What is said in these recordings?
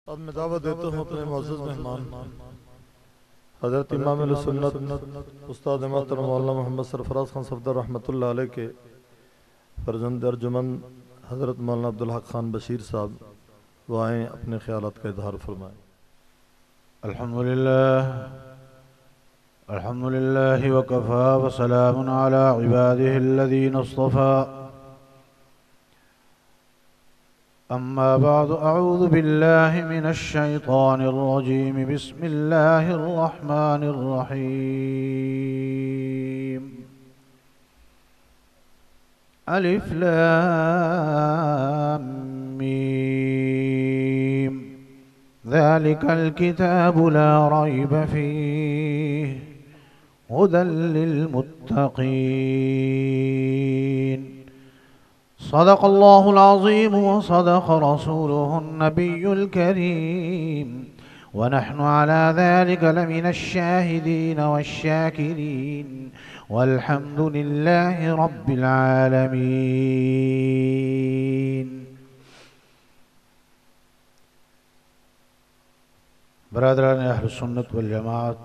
اب میں دعوت دیتا ہوں اپنے معزز مہمان حضرت امام علیہ سنت استاد محترم مولانا محمد سرفراز خان صفدر رحمۃ اللہ علیہ کے فرزند ارجمند حضرت مولانا عبدالحق خان بشیر صاحب وہ آئیں اپنے خیالات کا اظہار فرمائیں۔ الحمد لله وكفى وسلام على عباده الذين اصطفى أما بعد أعوذ بالله من الشيطان الرجيم بسم الله الرحمن الرحيم ألف لام ميم ذلك الكتاب لا ريب فيه هدى للمتقين صدق الله العظيم وصدق رسوله النبي الكريم ونحن على ذلك لمن الشاهدين والشاكرين والحمد لله رب العالمين۔ برادران اہل سنت والجماعت،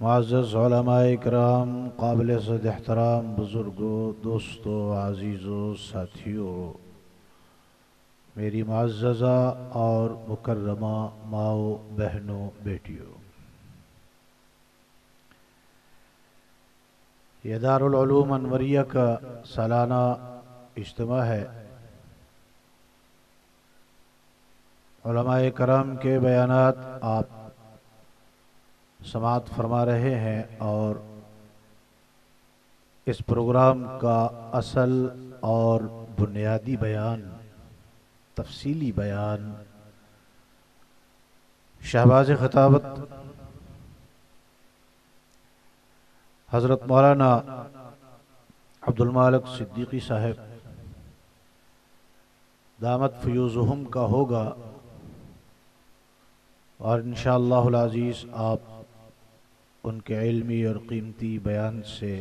معزز علماء اکرام، قابل عزت احترام بزرگوں، دوستوں، عزیزوں، ساتھیوں، میری معززہ اور مکرمہ ماؤں، بہنوں، بیٹیوں، یہ دارالعلوم انوریہ کا سالانہ اجتماع ہے۔ علماء کرام کے بیانات آپ سماعت فرما رہے ہیں، اور اس پروگرام کا اصل اور بنیادی بیان، تفصیلی بیان شہباز خطابت حضرت مولانا عبدالمالک صدیقی صاحب دامت فیوزہم کا ہوگا، اور انشاءاللہ العزیز آپ ان کے علمی اور قیمتی بیان سے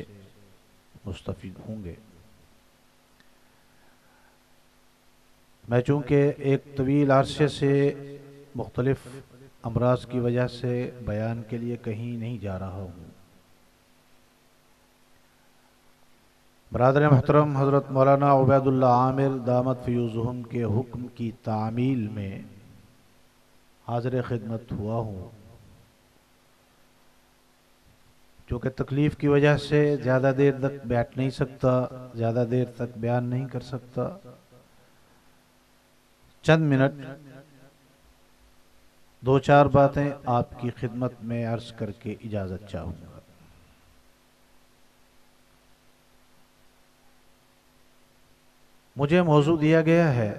مستفید ہوں گے۔ میں چونکہ ایک طویل عرصے سے مختلف امراض کی وجہ سے بیان کے لیے کہیں نہیں جا رہا ہوں، برادر محترم حضرت مولانا عبید اللہ عامر دامت فیوزہم کے حکم کی تعمیل میں حاضر خدمت ہوا ہوں۔ چونکہ تکلیف کی وجہ سے زیادہ دیر تک بیٹھ نہیں سکتا، زیادہ دیر تک بیان نہیں کر سکتا، چند منٹ دو چار باتیں آپ کی خدمت میں عرض کر کے اجازت چاہوں گا۔ مجھے موضوع دیا گیا ہے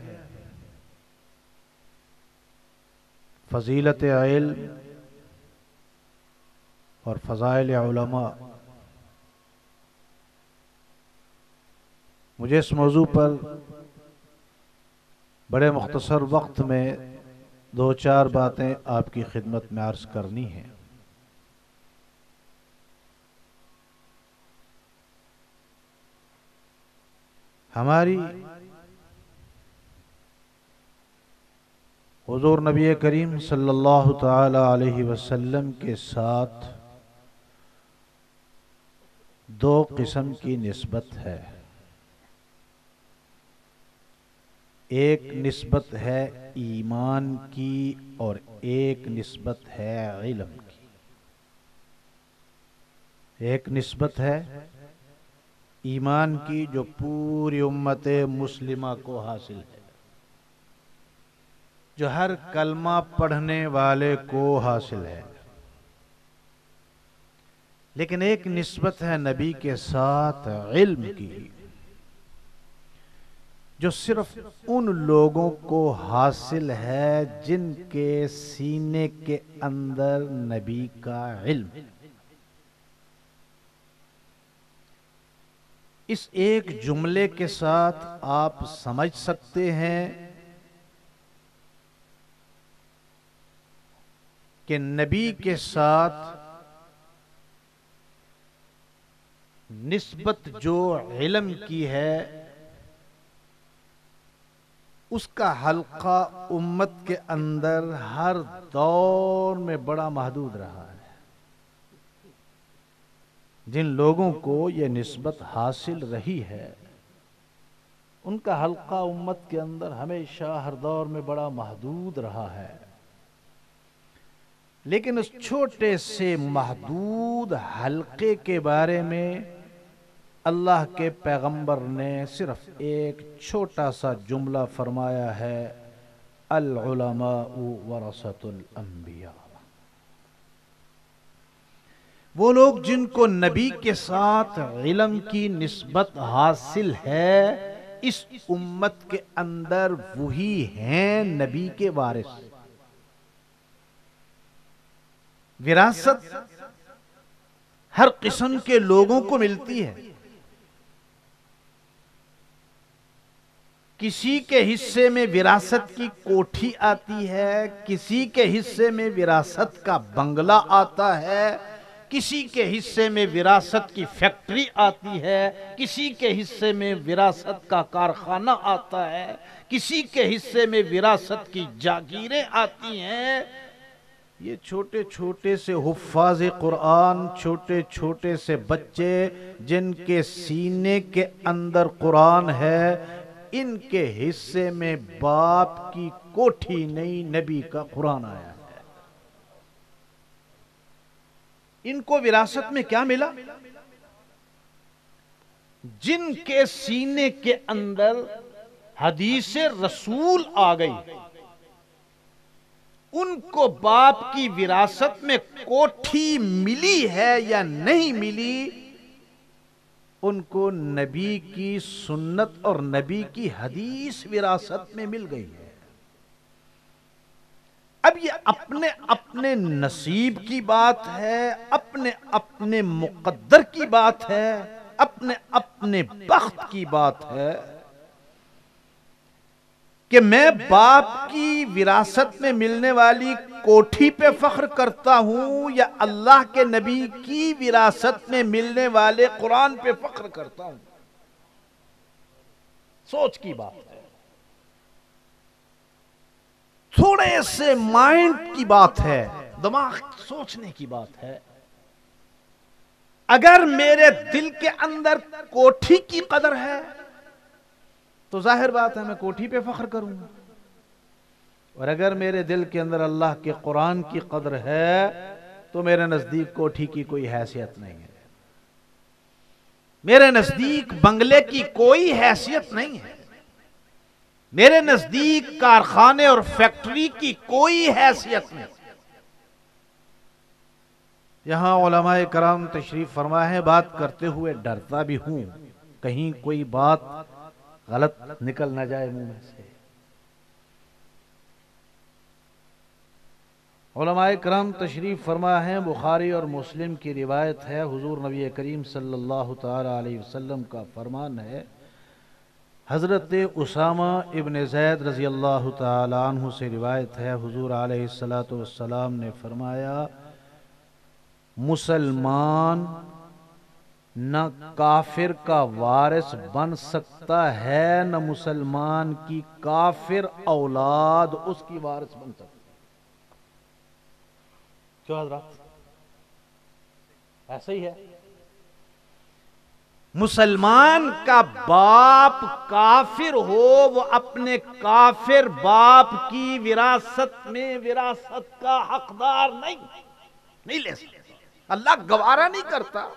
فضیلت علم اور فضائل علماء۔ مجھے اس موضوع پر بڑے مختصر وقت میں دو چار باتیں آپ کی خدمت میں عرض کرنی ہیں۔ ہماری حضور نبی کریم صلی اللہ تعالی علیہ وسلم کے ساتھ دو قسم کی نسبت ہے۔ ایک نسبت ہے ایمان کی اور ایک نسبت ہے علم کی۔ ایک نسبت ہے ایمان کی جو پوری امت مسلمہ کو حاصل ہے، جو ہر کلمہ پڑھنے والے کو حاصل ہے، لیکن ایک نسبت ہے نبی کے ساتھ علم کی، جو صرف ان لوگوں کو حاصل ہے جن کے سینے کے اندر نبی کا علم۔ اس ایک جملے کے ساتھ آپ سمجھ سکتے ہیں کہ نبی کے ساتھ نسبت جو علم کی ہے اس کا حلقہ امت کے اندر ہر دور میں بڑا محدود رہا ہے۔ جن لوگوں کو یہ نسبت حاصل رہی ہے ان کا حلقہ امت کے اندر ہمیشہ ہر دور میں بڑا محدود رہا ہے، لیکن اس چھوٹے سے محدود حلقے کے بارے میں اللہ کے پیغمبر نے صرف ایک چھوٹا سا جملہ فرمایا ہے، العلماء ورثۃ الانبیاء۔ وہ لوگ جن کو نبی کے ساتھ علم کی نسبت حاصل ہے اس امت کے اندر وہی ہیں نبی کے وارث۔ وراثت ہر قسم کے لوگوں کو ملتی ہے، کسی کے حصے میں وراثت کی کوٹھی آتی ہے، کسی کے حصے میں وراثت کا بنگلہ آتا ہے، کسی کے حصے میں وراثت کی فیکٹری آتی ہے، کسی کے حصے میں وراثت کا کارخانہ آتا ہے، کسی کے حصے میں وراثت کی جاگیریں آتی ہیں۔ یہ چھوٹے چھوٹے سے حفاظ قرآن، چھوٹے چھوٹے سے بچے جن کے سینے کے اندر قرآن ہے، ان کے حصے میں باپ کی کوٹھی نہیں، نبی کا قرآن آیا ہے۔ ان کو وراثت میں کیا ملا؟ جن کے سینے کے اندر حدیث رسول آ گئی، ان کو باپ کی وراثت میں کوٹھی ملی ہے یا نہیں ملی، ان کو نبی کی سنت اور نبی کی حدیث وراثت میں مل گئی ہے۔ اب یہ اپنے اپنے نصیب کی بات ہے، اپنے اپنے مقدر کی بات ہے، اپنے اپنے بخت کی بات ہے کہ میں باپ کی وراثت میں ملنے والی کوٹھی پہ فخر کرتا ہوں یا اللہ کے نبی کی وراثت میں ملنے والے قرآن پہ فخر کرتا ہوں۔ سوچ کی بات ہے، تھوڑے سے مائنڈ کی بات ہے، دماغ سوچنے کی بات ہے۔ اگر میرے دل کے اندر کوٹھی کی قدر ہے تو ظاہر بات ہے میں کوٹھی پہ فخر کروں گا، اور اگر میرے دل کے اندر اللہ کے قرآن کی قدر ہے تو میرے نزدیک کوٹھی کی کوئی حیثیت نہیں ہے، میرے نزدیک بنگلے کی کوئی حیثیت نہیں ہے، میرے نزدیک کارخانے اور فیکٹری کی کوئی حیثیت نہیں۔ یہاں علماء کرام تشریف فرما ہے، بات کرتے ہوئے ڈرتا بھی ہوں کہیں کوئی بات غلط نکل نہ جائے منہ میں سے۔ علماء کرام تشریف فرما ہے، بخاری اور مسلم کی روایت ہے، حضور نبی کریم صلی اللہ تعالی علیہ وسلم کا فرمان ہے، حضرت اسامہ ابن زید رضی اللہ تعالی عنہ سے روایت ہے، حضور علیہ السلام نے فرمایا، مسلمان نہ کافر کا وارث بن سکتا ہے، نہ مسلمان کی کافر اولاد اس کی وارث بن سکتی۔ کیوں حضرات؟ ایسا ہی ہے، مسلمان کا باپ کافر ہو، وہ اپنے کافر باپ کی وراثت میں وراثت کا حقدار نہیں لے سکتا، اللہ گوارا نہیں کرتا۔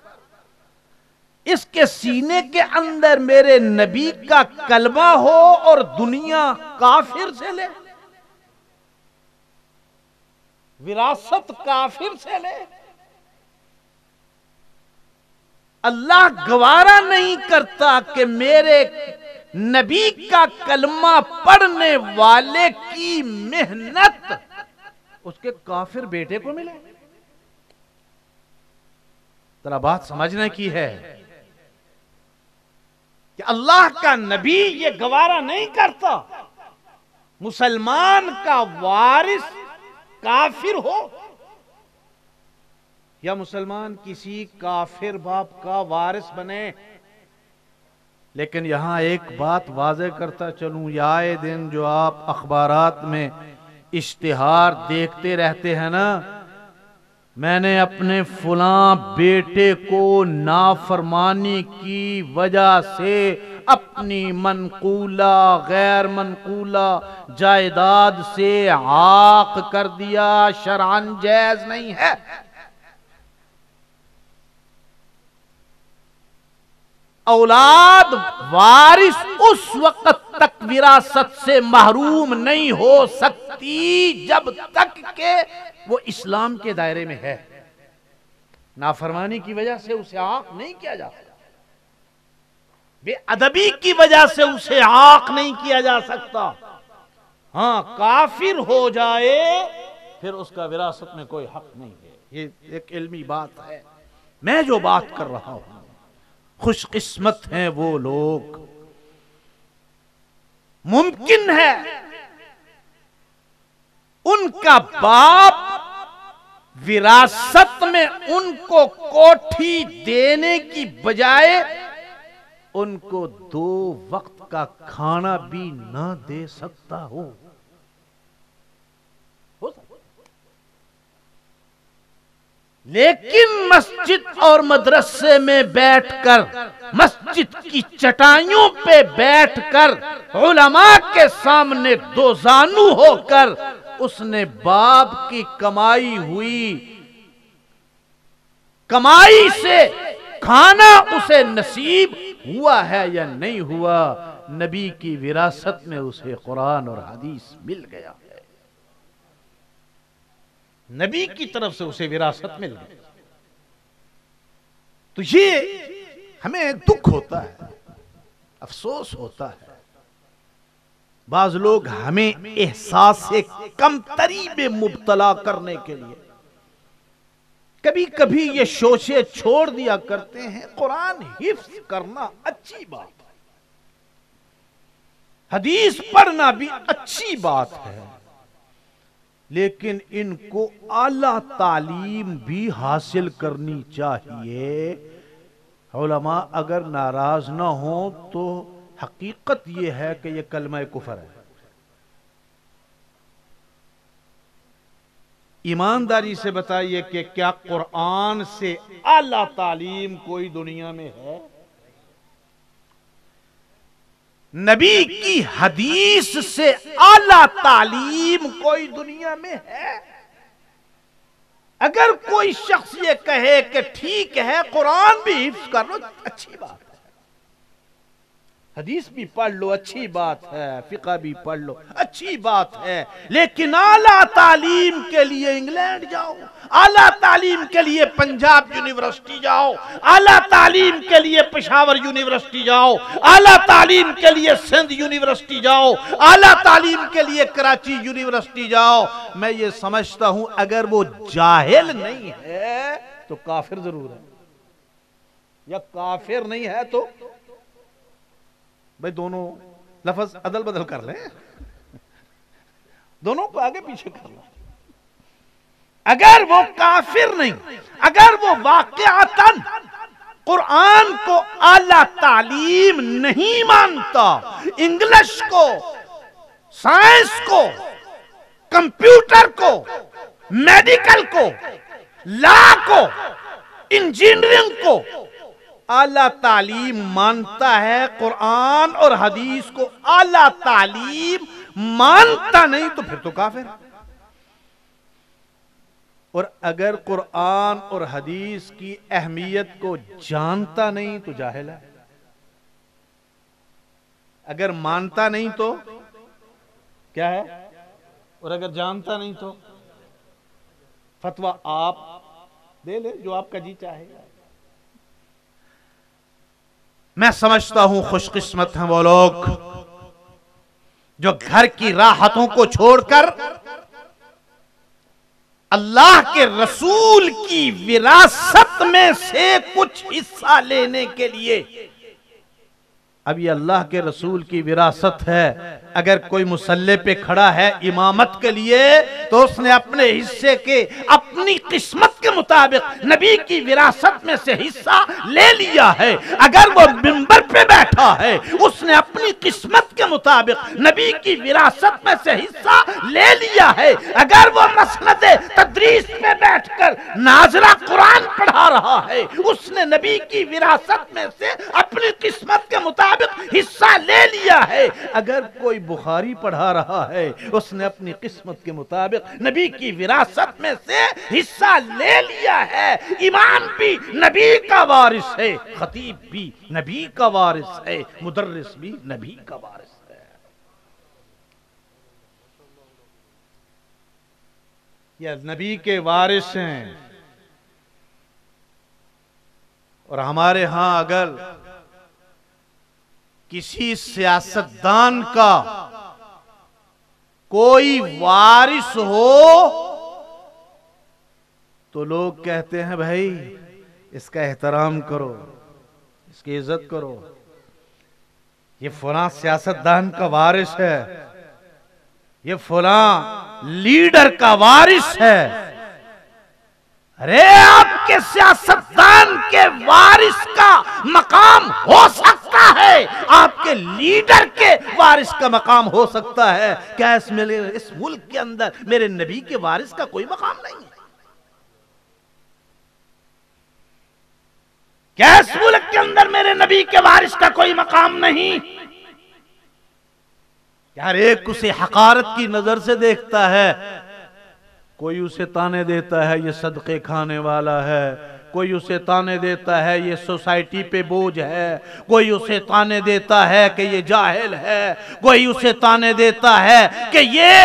اس کے سینے کے اندر میرے نبی کا کلمہ ہو اور دنیا کافر سے لے، وراثت کافر سے لے، اللہ گوارا نہیں کرتا کہ میرے نبی کا کلمہ پڑھنے والے کی محنت اس کے کافر بیٹے کو ملے۔ ذرا بات سمجھنے کی ہے کہ اللہ کا نبی یہ گوارا نہیں کرتا مسلمان کا وارث کافر ہو یا مسلمان کسی کافر باپ کا وارث بنے۔ لیکن یہاں ایک بات واضح کرتا چلوں، یہ آئے دن جو آپ اخبارات میں اشتہار دیکھتے رہتے ہیں نا، میں نے اپنے فلاں بیٹے کو نافرمانی کی وجہ سے اپنی منقولہ غیر منقولہ جائیداد سے عاق کر دیا، شرعاً جائز نہیں ہے۔ اولاد وارث اس وقت تک وراثت سے محروم نہیں ہو سکتی جب تک کہ وہ اسلام کے دائرے میں ہے۔ نافرمانی کی وجہ سے اسے عاق نہیں کیا جا سکتا، بے ادبی کی وجہ سے اسے عاق نہیں کیا جا سکتا۔ ہاں کافر ہو جائے پھر اس کا وراثت میں کوئی حق نہیں ہے۔ یہ ایک علمی بات ہے۔ میں جو بات کر رہا ہوں، خوش قسمت ہیں وہ لوگ، ممکن ہے ان کا باپ وراثت میں ان کو کوٹھی دینے کی بجائے ان کو 2 وقت کا کھانا بھی نہ دے سکتا ہو۔ لیکن مسجد اور مدرسے میں بیٹھ کر، مسجد کی چٹائیوں پہ بیٹھ کر، علماء کے سامنے دوزانو ہو کر اس نے باپ کی کمائی ہوئی کمائی سے کھانا اسے نصیب ہوا ہے یا نہیں ہوا، نبی کی وراثت میں اسے قرآن اور حدیث مل گیا ہے۔ نبی کی طرف سے اسے وراثت مل گئی۔ تو یہ ہمیں دکھ ہوتا ہے، افسوس ہوتا ہے۔ بعض لوگ ہمیں احساس کمتری میں مبتلا کرنے کے لیے کبھی کبھی یہ شوشے چھوڑ دیا کرتے ہیں۔ قرآن حفظ کرنا اچھی بات ہے، حدیث پڑھنا بھی اچھی بات ہے، لیکن ان کو اعلیٰ تعلیم بھی حاصل کرنی چاہیے۔ علماء اگر ناراض نہ ہوں تو حقیقت یہ ہے کہ یہ کلمہ کفر ہے۔ ایمانداری سے بتائیے کہ کیا قرآن سے اعلیٰ تعلیم کوئی دنیا میں ہے؟ نبی کی حدیث سے اعلیٰ تعلیم کوئی دنیا میں ہے؟ اگر کوئی شخص یہ کہے کہ ٹھیک ہے قرآن بھی حفظ کر لو، اچھی بات ہے، حدیث بھی پڑھ لو، اچھی بات ہے، فقہ بھی پڑھ لو، اچھی بات ہے، لیکن اعلیٰ تعلیم کے لیے انگلینڈ جاؤ، اعلیٰ تعلیم کے لیے پنجاب یونیورسٹی جاؤ، اعلیٰ تعلیم کے لیے پشاور یونیورسٹی جاؤ، اعلیٰ تعلیم کے لیے سندھ یونیورسٹی جاؤ، اعلیٰ تعلیم کے لیے کراچی یونیورسٹی جاؤ۔ میں یہ سمجھتا ہوں اگر وہ جاہل نہیں ہے تو کافر ضرور ہے، یا کافر نہیں ہے تو بھئی دونوں لفظ عدل بدل کر لیں، دونوں کو آگے پیچھے کر لیں۔ اگر وہ کافر نہیں، اگر وہ واقعتاً قرآن کو اعلیٰ تعلیم نہیں مانتا، انگلش کو، سائنس کو، کمپیوٹر کو، میڈیکل کو، لا کو، انجینئرنگ کو اعلیٰ تعلیم مانتا ہے، قرآن اور حدیث کو اعلیٰ تعلیم مانتا نہیں تو پھر تو کافر ہے۔ اور اگر قرآن اور حدیث کی اہمیت کو جانتا نہیں تو جاہل ہے، اگر مانتا نہیں تو کیا ہے، اور اگر جانتا نہیں تو فتویٰ آپ دے لیں جو آپ کا جی چاہے گا۔ میں سمجھتا ہوں خوش قسمت ہیں وہ لوگ جو گھر کی راحتوں کو چھوڑ کر اللہ کے رسول کی وراثت میں سے کچھ حصہ لینے کے لیے اب یہ اللہ کے رسول کی وراثت ہے. اگر کوئی مصلی پہ کھڑا ہے امامت کے لیے تو اس نے اپنے حصے کے اپنی قسمت کے مطابق نبی کی وراثت میں سے حصہ لے لیا ہے. اگر وہ منبر پہ بیٹھا ہے اس نے اپنی قسمت کے مطابق نبی کی وراثت میں سے حصہ لے لیا ہے. اگر وہ مسند تدریس پہ بیٹھ کر ناظرہ قرآن پڑھا رہا ہے اس نے نبی کی وراثت میں سے اپنی قسمت کے مطابق حصہ لے لیا ہے. اگر کوئی بخاری پڑھا رہا ہے اس نے اپنی قسمت کے مطابق نبی کی وراثت میں سے حصہ لے لیا ہے. امام بھی نبی کا وارث ہے، خطیب بھی نبی کا وارث ہے، مدرس بھی نبی کا وارث ہے. یہ نبی کے وارث ہیں. اور ہمارے ہاں اگر کسی سیاستدان کا کوئی وارث ہو تو لوگ کہتے ہیں بھائی اس کا احترام کرو، اس کی عزت کرو، یہ فلاں سیاستدان کا وارث ہے، یہ فلاں لیڈر کا وارث ہے. ارے آپ کے سیاستدان کے وارث کا مقام ہو سکتا ہے، آپ کے لیڈر کے وارث کا مقام ہو سکتا ہے. کیا اس ملک کے اندر میرے نبی کے وارث کا کوئی مقام نہیں ہے؟ کیا اس ملک کے اندر میرے نبی کے وارث کا کوئی مقام نہیں؟ یار ایک اسے حقارت کی نظر سے دیکھتا ہے، کوئی اسے تانے دیتا ہے یہ صدقے کھانے والا ہے، کوئی اسے تانے دیتا ہے یہ سوسائٹی پہ بوجھ ہے، کوئی اسے تانے دیتا ہے کہ یہ جاہل ہے، کوئی اسے تانے دیتا ہے کہ یہ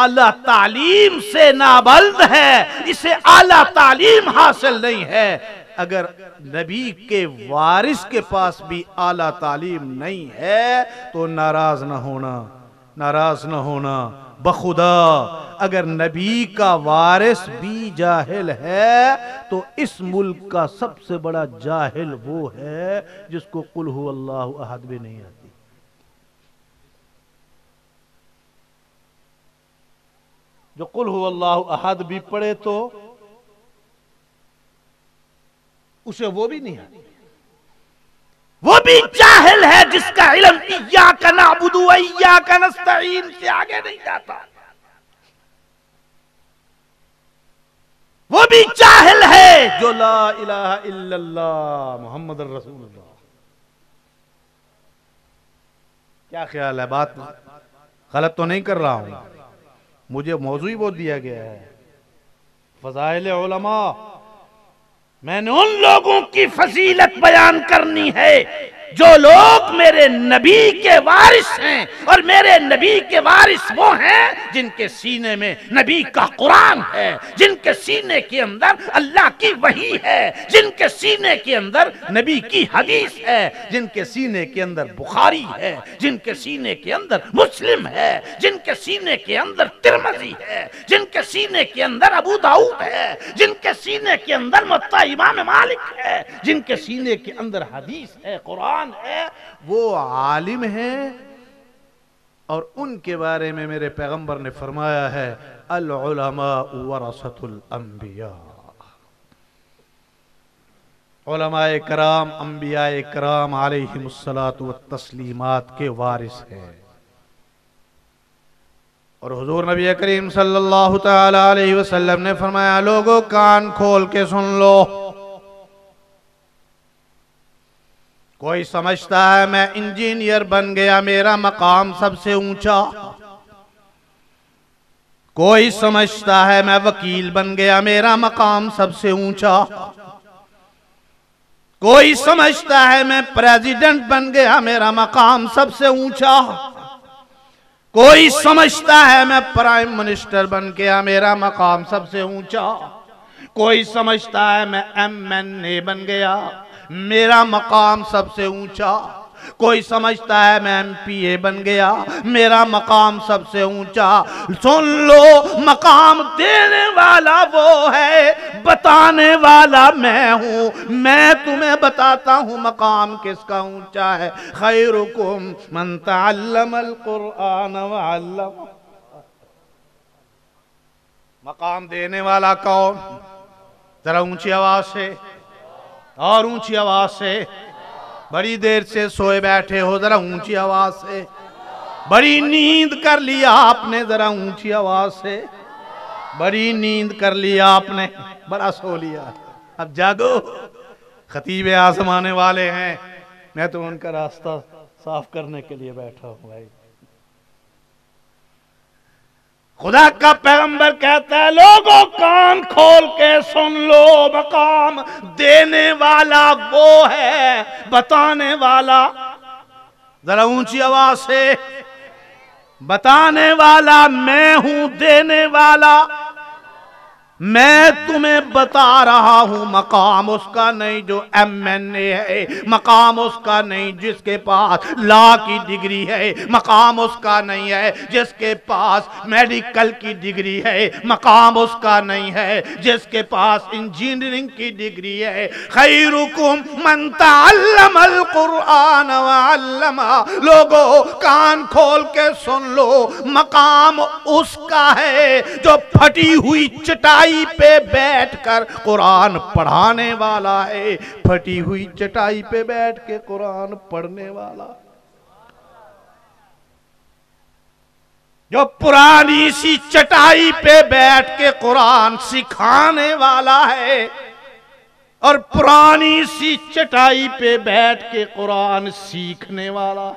اعلیٰ تعلیم سے نابلد ہے، اسے اعلیٰ تعلیم حاصل نہیں ہے. اگر نبی کے وارث کے پاس بھی اعلیٰ تعلیم نہیں ہے تو ناراض نہ ہونا بخدا. اگر نبی کا وارث بھی جاہل ہے تو اس ملک کا سب سے بڑا جاہل وہ ہے جس کو قل هو اللہ احد بھی نہیں آتی. جو قل هو اللہ احد بھی پڑھے تو اسے وہ بھی نہیں آتی. وہ بھی جاہل ہے جس کا علم ایاک نعبد و ایاک نستعین سے آگے نہیں جاتا. وہ بھی جاہل ہے جو لا الہ الا اللہ محمد الرسول اللہ. کیا خیال ہے؟ بات غلط تو نہیں کر رہا ہوں؟ مجھے موضوع وہ دیا گیا ہے فضائل علماء. میں نے ان لوگوں کی فضیلت بیان کرنی ہے جو لوگ میرے نبی کے وارث ہیں. اور میرے نبی کے وارث وہ ہیں جن کے سینے میں نبی کا قرآن ہے، جن کے سینے کے اندر اللہ کی وحی ہے، جن کے سینے کے اندر نبی کی حدیث ہے، جن کے سینے کے اندر بخاری ہے، جن کے سینے کے اندر مسلم ہے، جن کے سینے کے اندر ترمذی ہے، جن کے سینے کے اندر ابو داؤد ہے، جن کے سینے کے اندر موطا امام مالک ہے، جن کے سینے کے اندر حدیث ہے، قرآن ہے. وہ عالم ہیں اور ان کے بارے میں میرے پیغمبر نے فرمایا ہے العلماء ورثۃ الانبیاء. علماء کرام انبیاء کرام علیہم الصلاۃ والتسلیمات کے وارث ہیں. اور حضور نبی کریم صلی اللہ تعالی علیہ وسلم نے فرمایا لوگوں کان کھول کے سن لو. کوئی سمجھتا ہے میں انجینئر بن گیا میرا مقام سب سے اونچا، کوئی سمجھتا ہے میں وکیل بن گیا میرا مقام سب سے اونچا، کوئی سمجھتا ہے میں پریزیڈنٹ بن گیا میرا مقام سب سے اونچا، کوئی سمجھتا ہے میں پرائم منسٹر بن گیا میرا مقام سب سے اونچا، کوئی سمجھتا ہے میں ایم این اے بن گیا میرا مقام سب سے اونچا، کوئی سمجھتا ہے میں MP بن گیا، میرا مقام سب سے اونچا۔ سن لو، مقام دینے والا وہ ہے، بتانے والا میں ہوں۔ میں تمہیں بتاتا ہوں مقام کس کا اونچا ہے۔ خیرکم من تعلم القرآن وعلم۔ مقام دینے والا کون؟ ذرا اونچی آواز سے اور اونچی آواز سے۔ بڑی دیر سے سوئے بیٹھے ہو، ذرا اونچی آواز سے۔ بڑی نیند کر لیا آپ نے، ذرا اونچی آواز سے۔ بڑی نیند کر لیا آپ نے، بڑا سو لیا، اب جاگو۔ خطیب اعظم آنے والے ہیں، میں تو ان کا راستہ صاف کرنے کے لیے بیٹھا ہوں بھائی۔ خدا کا پیغمبر کہتا ہے لوگوں کان کھول کے سن لو، مقام دینے والا وہ ہے، بتانے والا، ذرا اونچی آواز سے، بتانے والا میں ہوں، دینے والا میں تمہیں بتا رہا ہوں۔ مقام اس کا نہیں جو MNA ہے، مقام اس کا نہیں جس کے پاس لا کی ڈگری ہے، مقام اس کا نہیں ہے جس کے پاس میڈیکل کی ڈگری ہے، مقام اس کا نہیں ہے جس کے پاس انجینئرنگ کی ڈگری ہے۔ خیرکم من تعلم القرآن وعلم۔ لوگو کان کھول کے سن لو، مقام اس کا ہے جو پھٹی ہوئی چٹائی پہ بیٹھ کر قرآن پڑھانے والا ہے، پھٹی ہوئی چٹائی پہ بیٹھ کے قرآن پڑھنے والا، جو پرانی سی چٹائی پہ بیٹھ کے قرآن سکھانے والا ہے، اور پرانی سی چٹائی پہ بیٹھ کے قرآن سیکھنے والا۔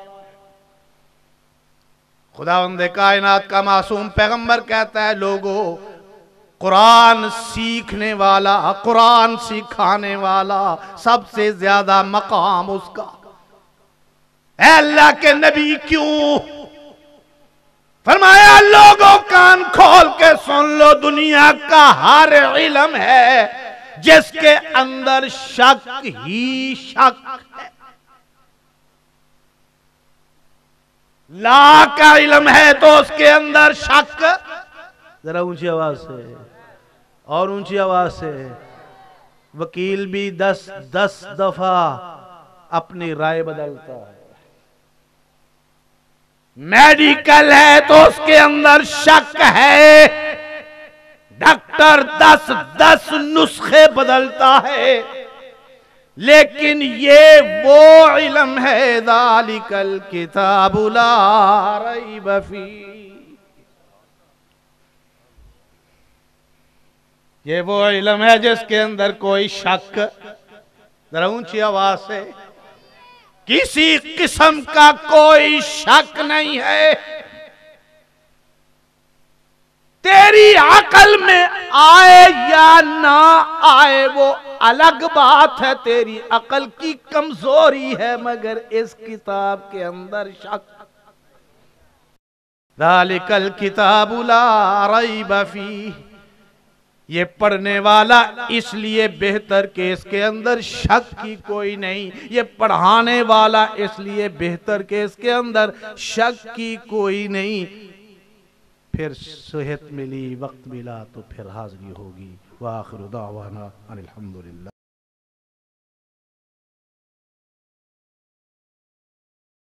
خداوند کائنات کا معصوم پیغمبر کہتا ہے لوگو قرآن سیکھنے والا، قرآن سکھانے والا سب سے زیادہ مقام اس کا۔ اے اللہ کے نبی کیوں؟ فرمایا لوگوں کان کھول کے سن لو، دنیا کا ہر علم ہے جس کے اندر شک ہی شک ہے۔ لا کا علم ہے تو اس کے اندر شک، ذرا اونچی آواز سے اور اونچی آواز سے۔ وکیل بھی 10 دفعہ اپنی رائے بدلتا ہے۔ میڈیکل ہے تو اس کے اندر شک ہے، ڈاکٹر 10 نسخے بدلتا ہے، لیکن یہ وہ علم ہے ذالک الکتاب لا ریب فیہ، یہ وہ علم ہے جس کے اندر کوئی شک، ذرا اونچی آواز سے، کسی قسم کا کوئی شک نہیں ہے۔ تیری عقل میں آئے یا نہ آئے وہ الگ بات ہے، تیری عقل کی کمزوری ہے، مگر اس کتاب کے اندر شک۔ ذالک الکتاب لا ریب فیہ، یہ پڑھنے والا اس لیے بہتر کہ اس کے اندر شک کی کوئی نہیں، یہ پڑھانے والا اس لیے بہتر کہ اس کے اندر شک کی کوئی نہیں۔ پھر صحت ملی، وقت ملا تو پھر حاضری ہوگی۔ وآخر دعوانا ان الحمدللہ۔